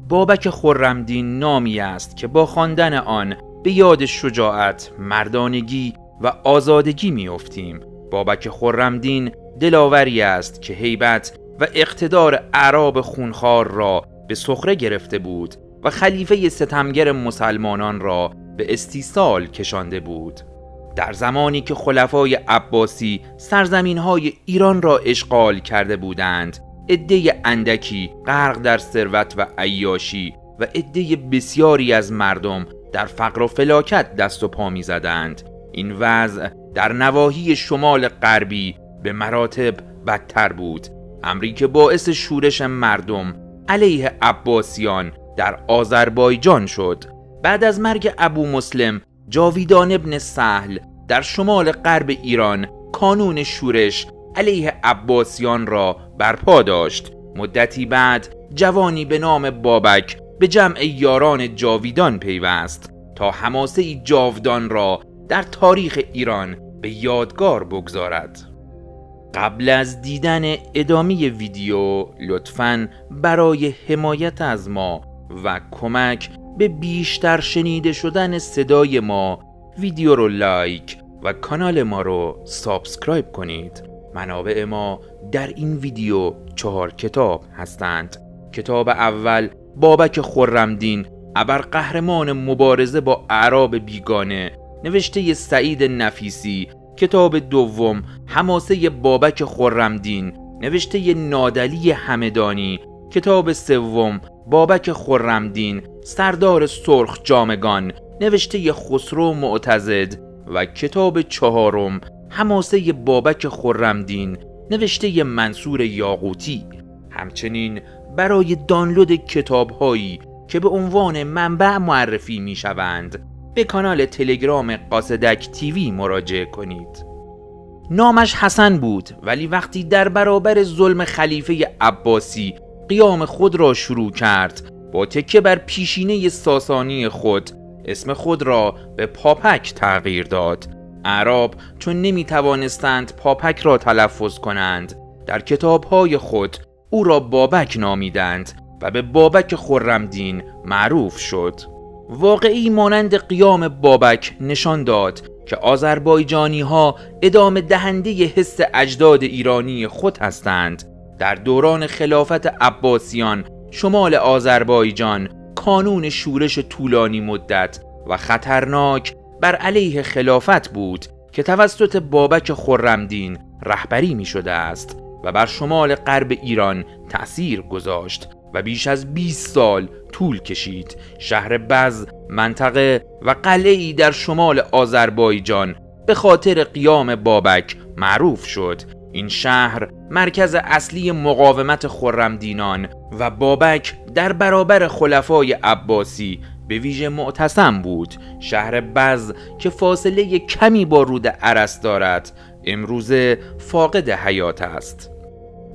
بابک خرمدین نامی است که با خواندن آن به یاد شجاعت، مردانگی و آزادگی می‌افتیم. بابک خرمدین دلاوری است که هیبت و اقتدار اعراب خونخوار را به سخره گرفته بود و خلیفه ستمگر مسلمانان را به استیصال کشانده بود. در زمانی که خلفای عباسی سرزمین‌های ایران را اشغال کرده بودند، عده اندکی غرق در ثروت و عیاشی و عده بسیاری از مردم در فقر و فلاکت دست و پا می‌زدند. این وضع در نواحی شمال غربی به مراتب بدتر بود، امری که باعث شورش مردم علیه عباسیان در آذربایجان شد. بعد از مرگ ابو مسلم، جاویدان ابن سهل در شمال غرب ایران کانون شورش علیه عباسیان را برپا داشت. مدتی بعد جوانی به نام بابک به جمع یاران جاویدان پیوست تا حماسه جاودان را در تاریخ ایران به یادگار بگذارد. قبل از دیدن ادامه ویدیو لطفاً برای حمایت از ما و کمک به بیشتر شنیده شدن صدای ما ویدیو رو لایک و کانال ما رو سابسکرایب کنید. منابع ما در این ویدیو 4 کتاب هستند. کتاب اول بابک خرمدین ابرقهرمان مبارزه با اعراب بیگانه نوشته سعید نفیسی. کتاب دوم حماسه بابک خرمدین نوشته نادلی همدانی. کتاب سوم بابک خرمدین سردار سرخ جامگان نوشته خسرو معتضد. و کتاب چهارم حماسه بابک خرمدین نوشته منصور یاقوتی. همچنین برای دانلود کتاب‌هایی که به عنوان منبع معرفی می‌شوند به کانال تلگرام قاصدک تیوی مراجعه کنید. نامش حسن بود، ولی وقتی در برابر ظلم خلیفه عباسی قیام خود را شروع کرد، با تکیه بر پیشینه ساسانی خود اسم خود را به پاپک تغییر داد. اعراب چون نمی توانستند پاپک را تلفظ کنند، در کتاب‌های خود او را بابک نامیدند و به بابک خرمدین معروف شد. واقعی مانند قیام بابک نشان داد که آذربایجانی ها ادامه دهنده حس اجداد ایرانی خود هستند. در دوران خلافت عباسیان شمال آذربایجان کانون شورش طولانی مدت و خطرناک بر علیه خلافت بود که توسط بابک خرمدین رهبری می شده است و بر شمال غرب ایران تأثیر گذاشت و بیش از 20 سال طول کشید. شهر بز، منطقه و قلعه‌ای در شمال آذربایجان به خاطر قیام بابک معروف شد. این شهر مرکز اصلی مقاومت خرمدینان و بابک در برابر خلفای عباسی به ویژه معتصم بود. شهر بز که فاصله کمی با رود ارس دارد امروزه فاقد حیات است.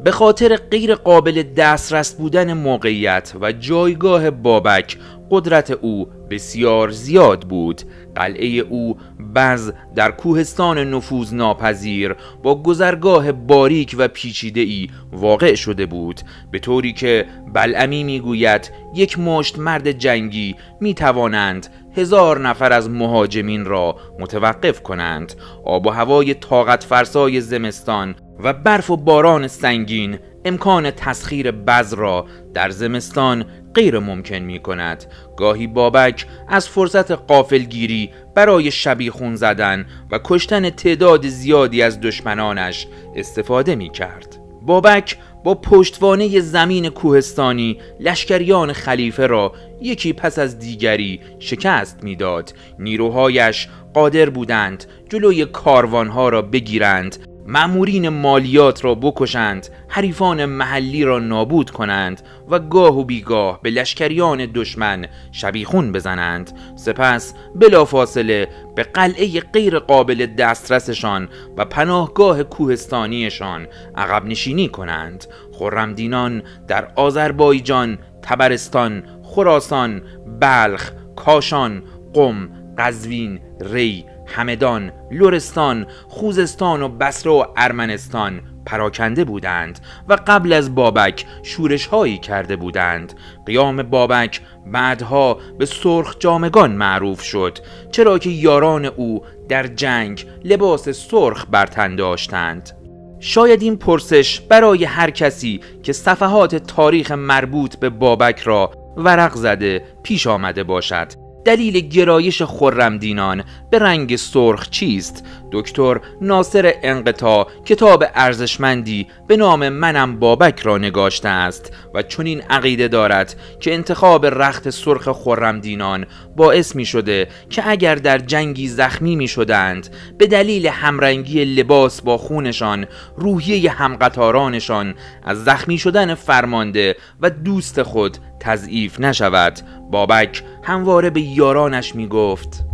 به خاطر غیر قابل دسترس بودن موقعیت و جایگاه بابک قدرت او بسیار زیاد بود. قلعه او بز در کوهستان نفوذناپذیر با گذرگاه باریک و پیچیده‌ای واقع شده بود، به طوری که بلعمی میگوید یک مشت مرد جنگی میتوانند 1000 نفر از مهاجمین را متوقف کنند. آب و هوای طاقت فرسای زمستان و برف و باران سنگین امکان تسخیر بز را در زمستان غیر ممکن می کند. گاهی بابک از فرصت غافلگیری برای شبیخون زدن و کشتن تعداد زیادی از دشمنانش استفاده می کرد. بابک با پشتوانه زمین کوهستانی لشکریان خلیفه را یکی پس از دیگری شکست میداد. نیروهایش قادر بودند جلوی کاروانها را بگیرند، مأمورین مالیات را بکشند، حریفان محلی را نابود کنند و گاه و بیگاه به لشکریان دشمن شبیخون بزنند. سپس بلافاصله به قلعه غیر قابل دسترسشان و پناهگاه کوهستانیشان عقب نشینی کنند. خرمدینان در آذربایجان، طبرستان، خراسان، بلخ، کاشان، قم، قزوین، ری، همدان، لرستان، خوزستان و بصره و ارمنستان پراکنده بودند و قبل از بابک شورش هایی کرده بودند. قیام بابک بعدها به سرخ جامگان معروف شد، چرا که یاران او در جنگ لباس سرخ بر تن داشتند. شاید این پرسش برای هر کسی که صفحات تاریخ مربوط به بابک را ورق زده پیش آمده باشد. دلیل گرایش خرمدینان به رنگ سرخ چیست؟ دکتر ناصر انقطاع کتاب ارزشمندی به نام منم بابک را نگاشته است و چنین عقیده دارد که انتخاب رخت سرخ خرمدینان باعث می شده که اگر در جنگی زخمی می شدند به دلیل همرنگی لباس با خونشان روحیه همقطارانشان از زخمی شدن فرمانده و دوست خود تضعیف نشود. بابک همواره به یارانش می گفت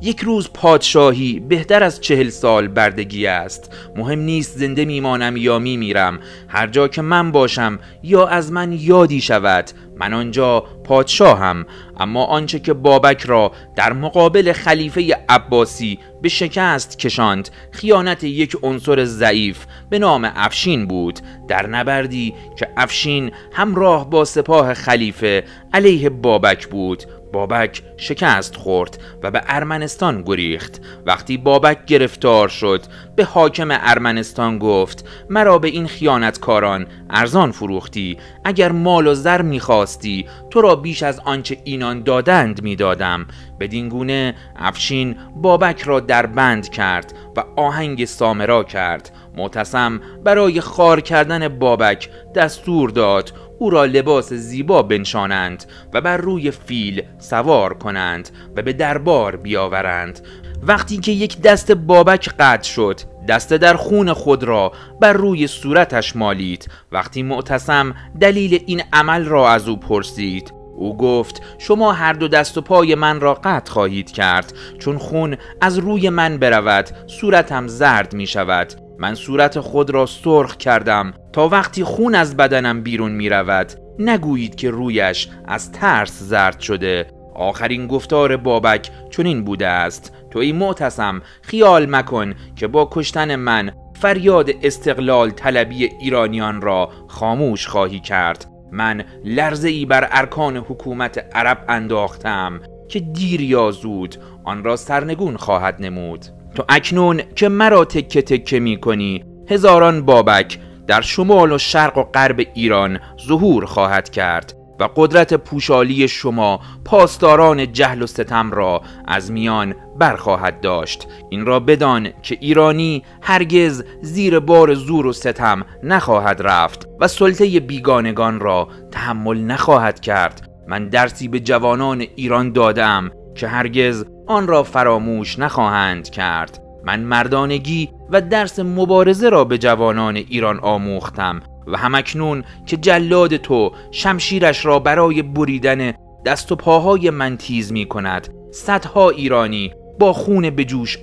یک روز پادشاهی بهتر از 40 سال بردگی است. مهم نیست زنده میمانم یا میمیرم، هر جا که من باشم یا از من یادی شود من آنجا پادشاهم. اما آنچه که بابک را در مقابل خلیفه عباسی به شکست کشاند خیانت یک عنصر ضعیف به نام افشین بود، در نبردی که افشین همراه با سپاه خلیفه علیه بابک بود. بابک شکست خورد و به ارمنستان گریخت. وقتی بابک گرفتار شد به حاکم ارمنستان گفت مرا به این خیانتکاران ارزان فروختی، اگر مال و زر میخواستی تو را بیش از آنچه اینان دادند میدادم. بدین گونه افشین بابک را در بند کرد و آهنگ سامرا کرد. معتصم برای خوار کردن بابک دستور داد او را لباس زیبا بنشانند و بر روی فیل سوار کنند و به دربار بیاورند. وقتی که یک دست بابک قطع شد دست در خون خود را بر روی صورتش مالید. وقتی معتصم دلیل این عمل را از او پرسید او گفت شما هر دو دست و پای من را قطع خواهید کرد، چون خون از روی من برود صورتم زرد می شود. من صورت خود را سرخ کردم تا وقتی خون از بدنم بیرون می رود نگویید که رویش از ترس زرد شده. آخرین گفتار بابک چنین بوده است تو ای معتصم خیال مکن که با کشتن من فریاد استقلال طلبی ایرانیان را خاموش خواهی کرد. من لرزه ای بر ارکان حکومت عرب انداختم که دیر یا زود آن را سرنگون خواهد نمود. تو اکنون که مرا تکه تکه می کنی هزاران بابک در شمال و شرق و غرب ایران ظهور خواهد کرد و قدرت پوشالی شما پاسداران جهل و ستم را از میان برخواهد داشت. این را بدان که ایرانی هرگز زیر بار زور و ستم نخواهد رفت و سلطه بیگانگان را تحمل نخواهد کرد. من درسی به جوانان ایران دادم که هرگز آن را فراموش نخواهند کرد. من مردانگی و درس مبارزه را به جوانان ایران آموختم و همکنون که جلاد تو شمشیرش را برای بریدن دست و پاهای من تیز می کند صدها ایرانی با خون به جوش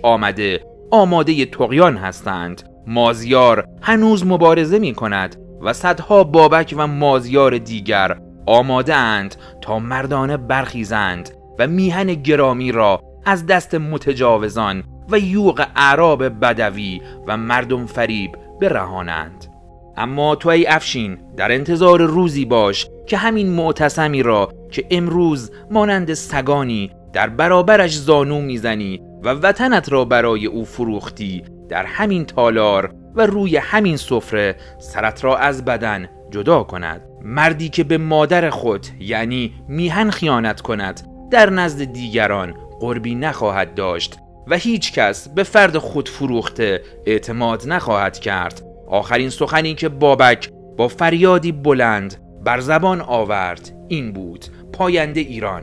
آماده طغیان هستند. مازیار هنوز مبارزه می کند و صدها بابک و مازیار دیگر آماده اند تا مردانه برخیزند و میهن گرامی را از دست متجاوزان و یوغ اعراب بدوی و مردم فریب برهانند. اما تو ای افشین در انتظار روزی باش که همین معتصمی را که امروز مانند سگانی در برابرش زانو میزنی و وطنت را برای او فروختی در همین تالار و روی همین سفره سرت را از بدن جدا کند. مردی که به مادر خود یعنی میهن خیانت کند در نزد دیگران قربی نخواهد داشت و هیچ کس به فرد خود فروخته اعتماد نخواهد کرد. آخرین سخنی که بابک با فریادی بلند بر زبان آورد این بود: پاینده ایران.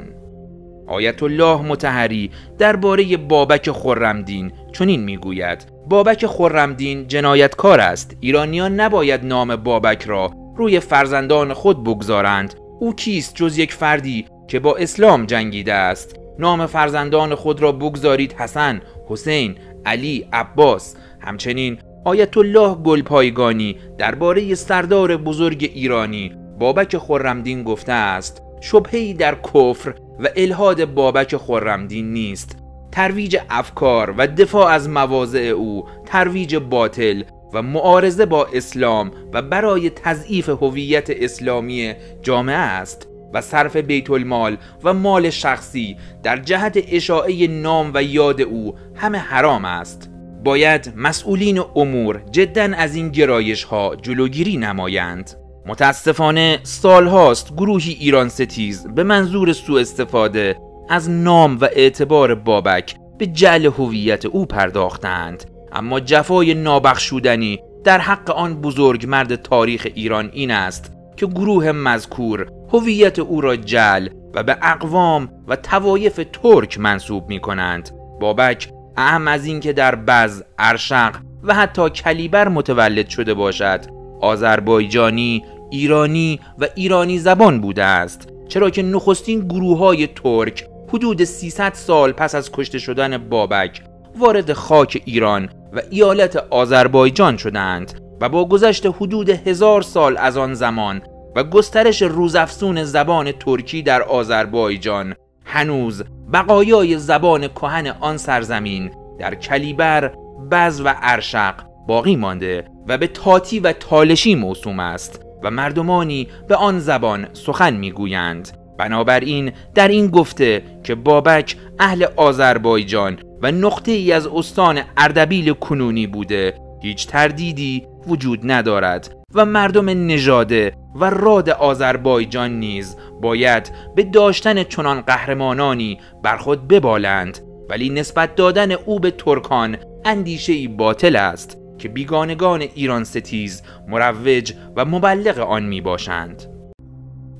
آیت الله مطهری درباره بابک خرمدین چنین میگوید: بابک خرمدین جنایتکار است. ایرانیان نباید نام بابک را روی فرزندان خود بگذارند. او کیست جز یک فردی که با اسلام جنگیده است؟ نام فرزندان خود را بگذارید حسن، حسین، علی، عباس. همچنین آیت الله گلپایگانی درباره سردار بزرگ ایرانی بابک خرمدین گفته است: شبهه‌ای در کفر و الحاد بابک خرمدین نیست. ترویج افکار و دفاع از مواضع او ترویج باطل و معارضه با اسلام و برای تضعیف هویت اسلامی جامعه است و صرف بیت المال و مال شخصی در جهت اشاعه نام و یاد او همه حرام است. باید مسئولین امور جداً از این گرایش ها جلوگیری نمایند. متاسفانه سالهاست گروهی ایران ستیز به منظور سوء استفاده از نام و اعتبار بابک به جعل هویت او پرداختند، اما جفای نابخشودنی در حق آن بزرگ مرد تاریخ ایران این است که گروه مذکور هویت او را جعل و به اقوام و طوایف ترک منسوب می کنند. بابک اهم از این که در بز، ارشق و حتی کلیبر متولد شده باشد، آذربایجانی، ایرانی و ایرانی زبان بوده است، چرا که نخستین گروه‌های ترک حدود 300 سال پس از کشته شدن بابک وارد خاک ایران و ایالت آذربایجان شدند و با گذشت حدود 1000 سال از آن زمان و گسترش روزافزون زبان ترکی در آذربایجان هنوز بقایای زبان کهن آن سرزمین در کلیبر، بز و ارشق باقی مانده و به تاتی و تالشی موسوم است و مردمانی به آن زبان سخن میگویند. بنابراین در این گفته که بابک اهل آذربایجان و نقطه ای از استان اردبیل کنونی بوده هیچ تردیدی وجود ندارد و مردم نژاده و راد آذربایجان نیز باید به داشتن چنان قهرمانانی بر خود ببالند، ولی نسبت دادن او به ترکان اندیشه‌ای باطل است که بیگانگان ایران ستیز مروج و مبلغ آن می باشند.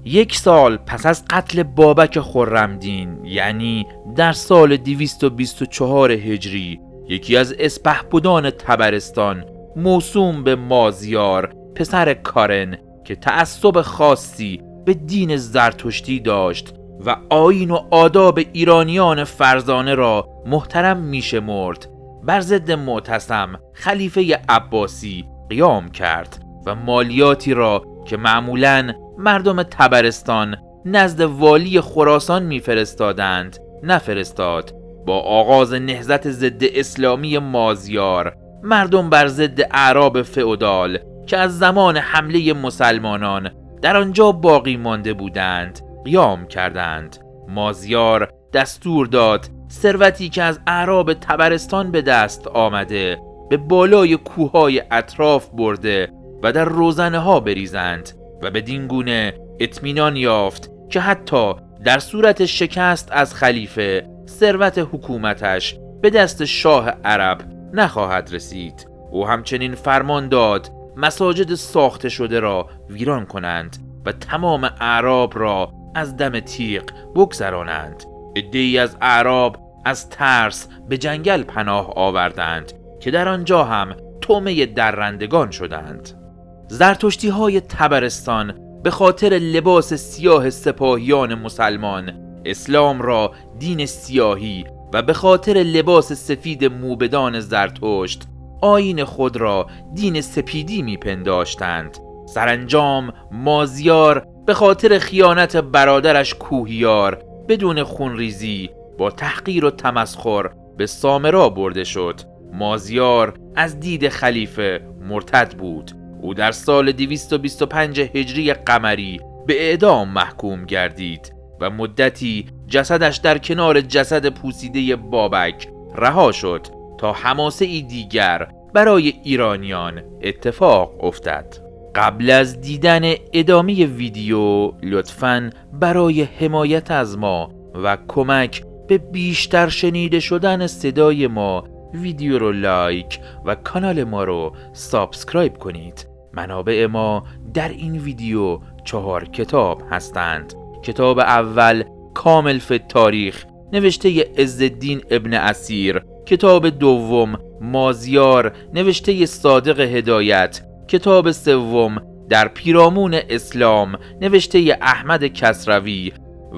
1 سال پس از قتل بابک خرمدین، یعنی در سال 224 هجری، یکی از اسپهبدان طبرستان موسوم به مازیار پسر کارن که تعصب خاصی به دین زرتشتی داشت و آیین و آداب ایرانیان فرزانه را محترم میشمرد، بر ضد معتصم خلیفه عباسی قیام کرد و مالیاتی را که معمولاً مردم طبرستان نزد والی خراسان میفرستادند نفرستاد. با آغاز نهضت ضد اسلامی مازیار، مردم بر ضد اعراب فئودال که از زمان حمله مسلمانان در آنجا باقی مانده بودند قیام کردند. مازیار دستور داد ثروتی که از اعراب طبرستان به دست آمده به بالای کوههای اطراف برده و در روزنه ها بریزند و بدین گونه اطمینان یافت که حتی در صورت شکست از خلیفه ثروت حکومتش به دست شاه عرب نخواهد رسید. او همچنین فرمان داد مساجد ساخته شده را ویران کنند و تمام اعراب را از دم تیغ بگذرانند. عده‌ای از اعراب از ترس به جنگل پناه آوردند که در آنجا هم طعمه درندگان شدند. زرتشتی های طبرستان به خاطر لباس سیاه سپاهیان مسلمان اسلام را دین سیاهی و به خاطر لباس سفید موبدان زرتشت آیین خود را دین سپیدی میپنداشتند. سرانجام مازیار به خاطر خیانت برادرش کوهیار بدون خونریزی با تحقیر و تمسخر به سامرا برده شد. مازیار از دید خلیفه مرتد بود. او در سال 225 هجری قمری به اعدام محکوم گردید و مدتی جسدش در کنار جسد پوسیده بابک رها شد تا حماسه‌ای دیگر برای ایرانیان اتفاق افتد. قبل از دیدن ادامه ویدیو لطفاً برای حمایت از ما و کمک به بیشتر شنیده شدن صدای ما ویدیو رو لایک و کانال ما رو سابسکرایب کنید. منابع ما در این ویدیو 4 کتاب هستند. کتاب اول کامل فی تاریخ نوشته عزالدین ابن اسیر، کتاب دوم مازیار نوشته صادق هدایت، کتاب سوم در پیرامون اسلام نوشته احمد کسروی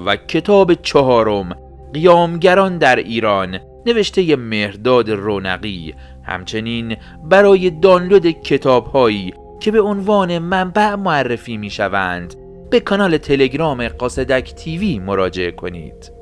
و کتاب چهارم قیامگران در ایران نوشته مهرداد رونقی. همچنین برای دانلود کتاب‌هایی که به عنوان منبع معرفی می‌شوند به کانال تلگرام قاصدک تیوی مراجعه کنید.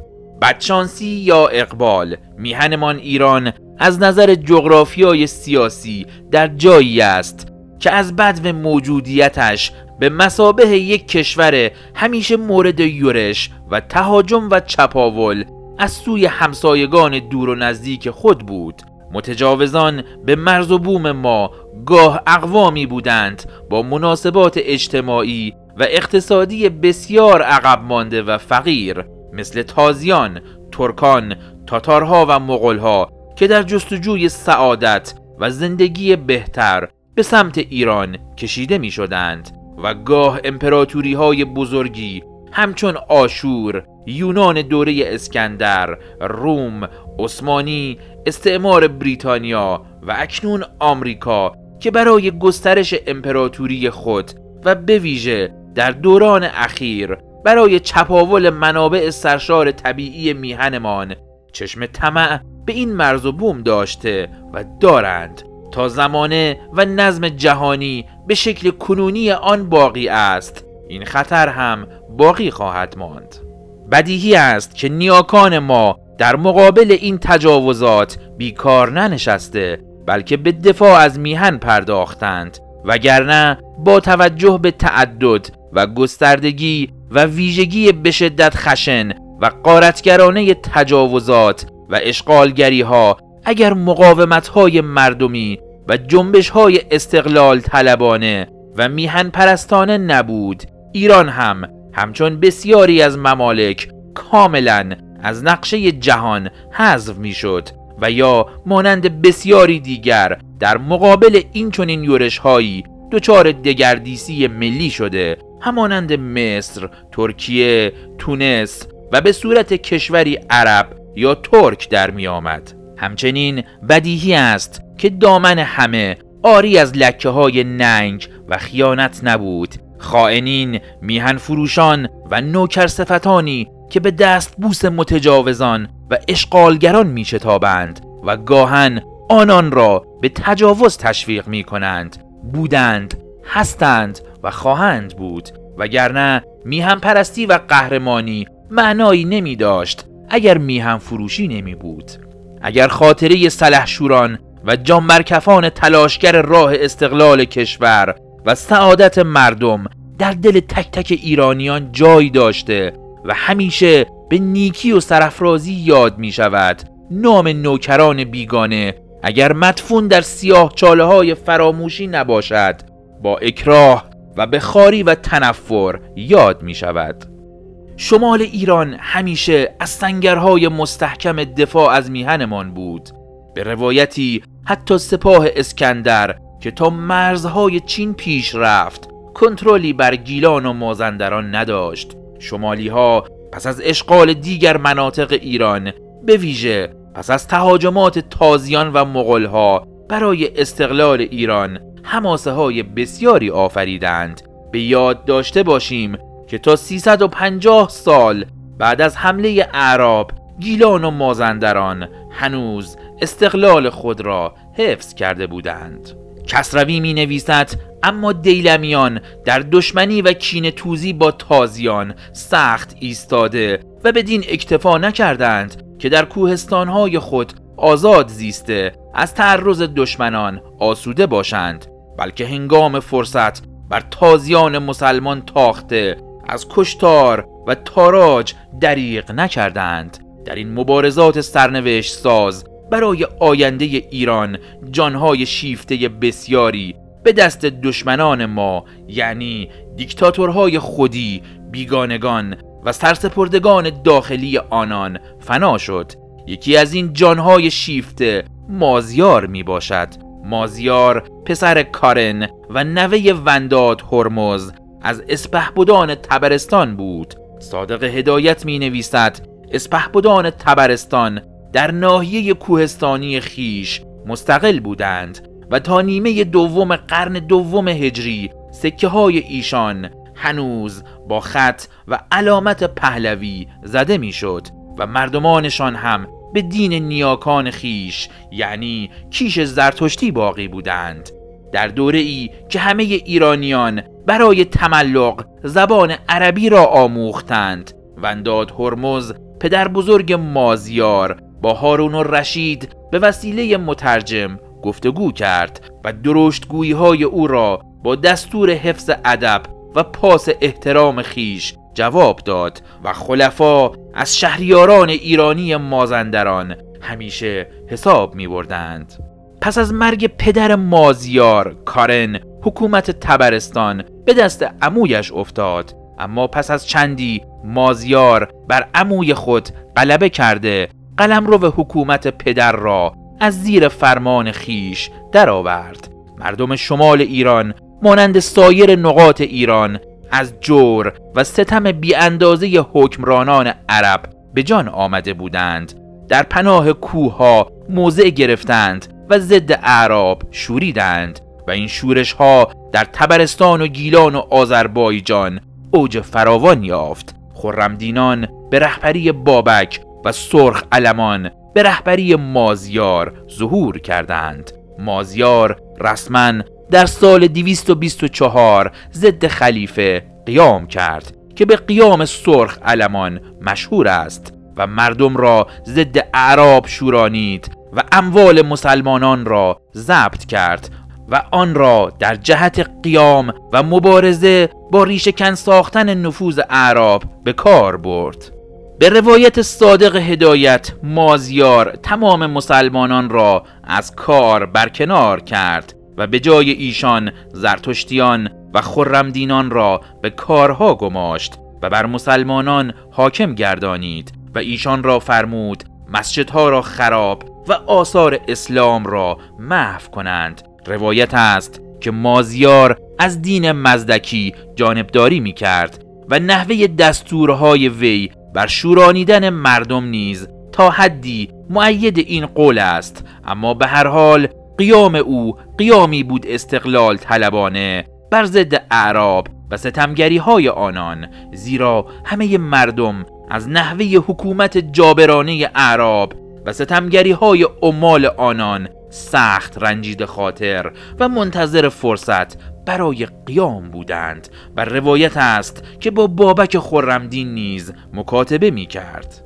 بدشانسی یا اقبال، میهنمان ایران از نظر جغرافیای سیاسی در جایی است که از بدو موجودیتش به مثابه یک کشور همیشه مورد یورش و تهاجم و چپاول از سوی همسایگان دور و نزدیک خود بود. متجاوزان به مرز و بوم ما گاه اقوامی بودند با مناسبات اجتماعی و اقتصادی بسیار عقب مانده و فقیر، مثل تازیان، ترکان، تاتارها و مغولها که در جستجوی سعادت و زندگی بهتر به سمت ایران کشیده می شدند و گاه امپراتوری های بزرگی همچون آشور، یونان دوره اسکندر، روم، عثمانی، استعمار بریتانیا و اکنون آمریکا که برای گسترش امپراتوری خود و به ویژه در دوران اخیر برای چپاول منابع سرشار طبیعی میهنمان چشم طمع به این مرز و بوم داشته و دارند تا زمانه و نظم جهانی به شکل کنونی آن باقی است، این خطر هم باقی خواهد ماند. بدیهی است که نیاکان ما در مقابل این تجاوزات بیکار ننشسته، بلکه به دفاع از میهن پرداختند، وگرنه با توجه به تعدد و گستردگی و ویژگی به شدت خشن و غارتگرانه تجاوزات و اشغالگری ها، اگر مقاومت های مردمی و جنبش های استقلال طلبانه و میهن پرستانه نبود، ایران هم همچون بسیاری از ممالک کاملا از نقشه جهان حذف میشد و یا مانند بسیاری دیگر در مقابل این چنین یورش هایی دچار دگردیسی ملی شده، همانند مصر، ترکیه، تونس و به صورت کشوری عرب یا ترک در می آمد. همچنین بدیهی است که دامن همه آری از لکه های ننگ و خیانت نبود. خائنین، میهن فروشان و نوکرصفتانی که به دست بوس متجاوزان و اشغالگران می شتابند و گاهن آنان را به تجاوز تشویق می کنند بودند، هستند و خواهند بود، وگرنه میهن پرستی و قهرمانی معنایی نمی داشت اگر میهن فروشی نمی بود. اگر خاطره سلحشوران و جانبرکفان تلاشگر راه استقلال کشور و سعادت مردم در دل تک تک ایرانیان جای داشته و همیشه به نیکی و سرافرازی یاد می شود، نام نوکران بیگانه اگر مدفون در سیاه چاله های فراموشی نباشد، با اکراه و به خواری و تنفر یاد می شود. شمال ایران همیشه از سنگرهای مستحکم دفاع از میهنمان بود. به روایتی حتی سپاه اسکندر که تا مرزهای چین پیش رفت کنترلی بر گیلان و مازندران نداشت. شمالی ها پس از اشغال دیگر مناطق ایران، به ویژه پس از تهاجمات تازیان و مغول ها برای استقلال ایران، حماسه های بسیاری آفریدند. به یاد داشته باشیم که تا 350 سال بعد از حمله اعراب، گیلان و مازندران هنوز استقلال خود را حفظ کرده بودند. کسروی می نویسد اما دیلمیان در دشمنی و کینه توزی با تازیان سخت ایستاده و بدین اکتفا نکردند که در کوهستانهای خود آزاد زیسته از تعرض دشمنان آسوده باشند، بلکه هنگام فرصت بر تازیان مسلمان تاخته از کشتار و تاراج دریغ نکردند. در این مبارزات سرنوشت ساز برای آینده ایران جانهای شیفته بسیاری به دست دشمنان ما، یعنی دیکتاتورهای خودی، بیگانگان و سرسپردگان داخلی آنان فنا شد. یکی از این جانهای شیفته مازیار می باشد. مازیار پسر کارن و نوه ونداد هرمز از اسپهبدان تبرستان بود. صادق هدایت می نویسد اسپهبدان تبرستان در ناحیه کوهستانی خیش مستقل بودند و تا نیمه دوم قرن دوم هجری سکه های ایشان هنوز با خط و علامت پهلوی زده می شد و مردمانشان هم به دین نیاکان خیش، یعنی کیش زرتشتی باقی بودند. در دوره ای که همه ایرانیان برای تملق زبان عربی را آموختند، ونداد هرمز پدر بزرگ مازیار با هارون الرشید به وسیله مترجم گفتگو کرد و درشتگویی‌های او را با دستور حفظ ادب و پاس احترام خیش جواب داد و خلفا از شهریاران ایرانی مازندران همیشه حساب می بردند. پس از مرگ پدر مازیار کارن حکومت طبرستان به دست عمویش افتاد، اما پس از چندی مازیار بر عموی خود غلبه کرده قلمرو حکومت پدر را از زیر فرمان خیش درآورد. مردم شمال ایران مانند سایر نقاط ایران از جور و ستم بی اندازه حکمرانان عرب به جان آمده بودند. در پناه کوهها موضع گرفتند و ضد اعراب شوریدند و این شورش ها در طبرستان و گیلان و آذربایجان اوج فراوان یافت. خرمدینان به رهبری بابک و سرخ علمان به رهبری مازیار ظهور کردند. مازیار رسما در سال 224 ضد خلیفه قیام کرد که به قیام سرخ علمان مشهور است و مردم را ضد اعراب شورانید و اموال مسلمانان را ضبط کرد و آن را در جهت قیام و مبارزه با ریشه‌کن ساختن نفوذ اعراب به کار برد. به روایت صادق هدایت مازیار تمام مسلمانان را از کار برکنار کرد و به جای ایشان زرتشتیان و خرمدینان را به کارها گماشت و بر مسلمانان حاکم گردانید و ایشان را فرمود مسجدها را خراب و آثار اسلام را محو کنند. روایت است که مازیار از دین مزدکی جانبداری می کرد و نحوه دستورهای وی بر شورانیدن مردم نیز تا حدی مؤید این قول است، اما به هر حال قیام او قیامی بود استقلال طلبانه بر ضد اعراب و ستمگری های آنان، زیرا همه مردم از نحوه حکومت جابرانه اعراب و ستمگری های عمال آنان سخت رنجیده خاطر و منتظر فرصت برای قیام بودند و روایت است که با بابک خرمدین نیز مکاتبه می کرد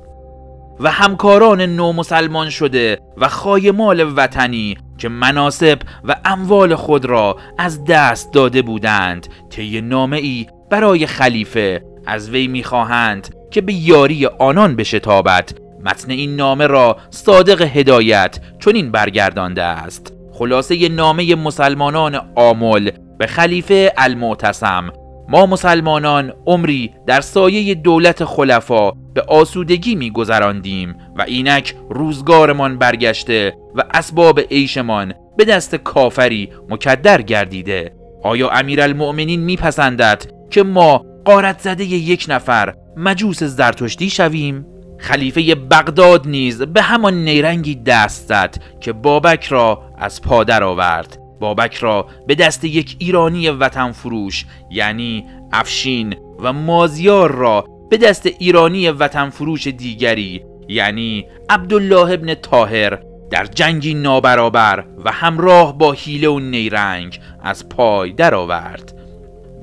و همکاران نومسلمان شده و خایمال وطنی که مناصب و اموال خود را از دست داده بودند طی نامه‌ای برای خلیفه از وی می‌خواهند که به یاری آنان بشتابد. متن این نامه را صادق هدایت چنین برگردانده است: خلاصه نامه مسلمانان آمل به خلیفه المعتصم: ما مسلمانان عمری در سایه دولت خلفا به آسودگی می‌گذراندیم و اینک روزگارمان برگشته و اسباب عیشمان به دست کافری مکدر گردیده. آیا امیرالمؤمنین میپسندد که ما غارت زده یک نفر مجوس زرتشتی شویم؟ خلیفه بغداد نیز به همان نیرنگی دست زد که بابک را از پا درآورد. بابک را به دست یک ایرانی وطن فروش یعنی افشین و مازیار را به دست ایرانی وطن فروش دیگری یعنی عبدالله ابن طاهر در جنگی نابرابر و همراه با حیله و نیرنگ از پای درآورد.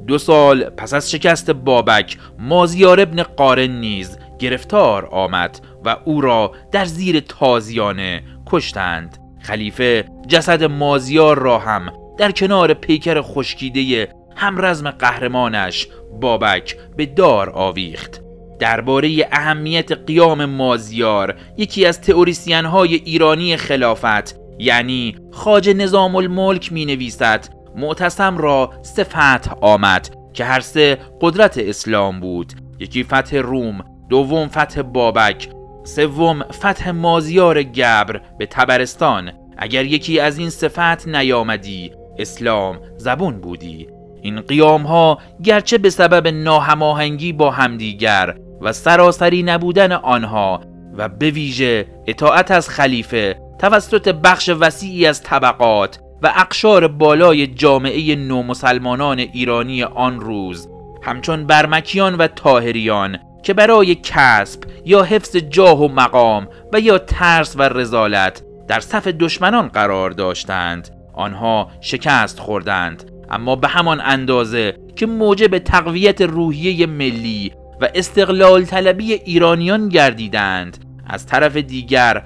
2 سال پس از شکست بابک مازیار ابن قارن نیز گرفتار آمد و او را در زیر تازیانه کشتند. خلیفه جسد مازیار را هم در کنار پیکر خشکیده همرزم قهرمانش بابک به دار آویخت. درباره اهمیت قیام مازیار یکی از تئوریسین های ایرانی خلافت یعنی خواجه نظام الملک می نویسد: معتصم را 3 فتح آمد که هر 3 قدرت اسلام بود. یکی فتح روم، دوم فتح بابک، سوم فتح مازیار گبر به طبرستان. اگر یکی از این 3 فتح نیامدی اسلام زبون بودی. این قیام ها گرچه به سبب ناهماهنگی با همدیگر و سراسری نبودن آنها و به ویژه اطاعت از خلیفه توسط بخش وسیعی از طبقات و اقشار بالای جامعه نومسلمانان ایرانی آن روز همچون برمکیان و طاهریان که برای کسب یا حفظ جاه و مقام و یا ترس و رذالت در صف دشمنان قرار داشتند، آنها شکست خوردند، اما به همان اندازه که موجب تقویت روحیه ملی و استقلال طلبی ایرانیان گردیدند. از طرف دیگر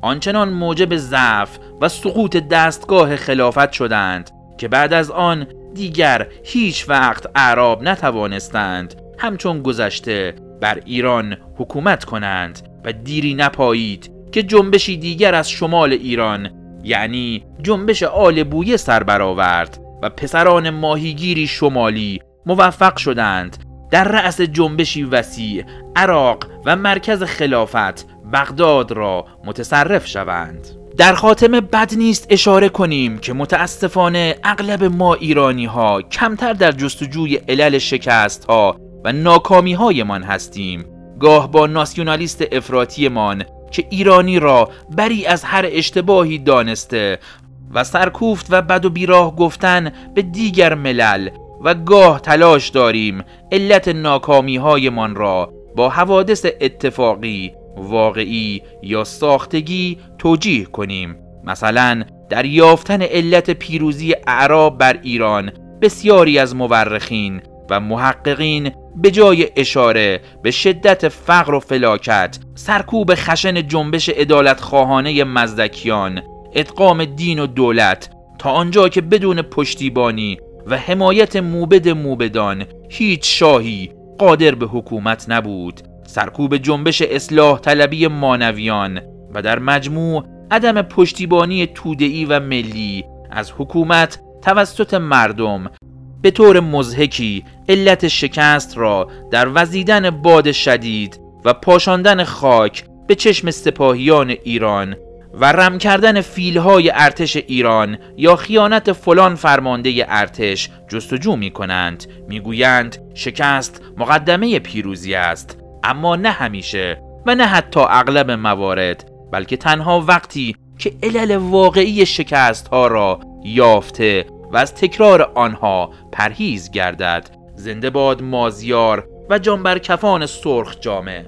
آنچنان موجب ضعف و سقوط دستگاه خلافت شدند که بعد از آن دیگر هیچ وقت اعراب نتوانستند همچون گذشته بر ایران حکومت کنند و دیری نپایید که جنبشی دیگر از شمال ایران، یعنی جنبش آل بویه سر برآورد و پسران ماهیگیری شمالی موفق شدند در رأس جنبشی وسیع عراق و مرکز خلافت بغداد را متصرف شوند. در خاتمه بد نیست اشاره کنیم که متاسفانه اغلب ما ایرانی ها کمتر در جستجوی علل شکست ها و ناکامی های من هستیم. گاه با ناسیونالیست افراطی من که ایرانی را بری از هر اشتباهی دانسته و سرکوفت و بد و بیراه گفتن به دیگر ملل و گاه تلاش داریم علت ناکامی های من را با حوادث اتفاقی، واقعی یا ساختگی توجیه کنیم. مثلا در یافتن علت پیروزی اعراب بر ایران بسیاری از مورخین و محققین به جای اشاره به شدت فقر و فلاکت، سرکوب خشن جنبش عدالتخواهانه مزدکیان، ادغام دین و دولت تا آنجا که بدون پشتیبانی و حمایت موبدان هیچ شاهی قادر به حکومت نبود، سرکوب جنبش اصلاح طلبی مانویان و در مجموع عدم پشتیبانی توده‌ای و ملی از حکومت توسط مردم به طور مضحکی علت شکست را در وزیدن باد شدید و پاشاندن خاک به چشم سپاهیان ایران و رم کردن فیلهای ارتش ایران یا خیانت فلان فرمانده ارتش جستجو می کنند. می گویند شکست مقدمه پیروزی است، اما نه همیشه و نه حتی اغلب موارد، بلکه تنها وقتی که علل واقعی شکست ها را یافته و از تکرار آنها پرهیز گردد. زنده باد مازیار و جانبرکفان سرخ جامه.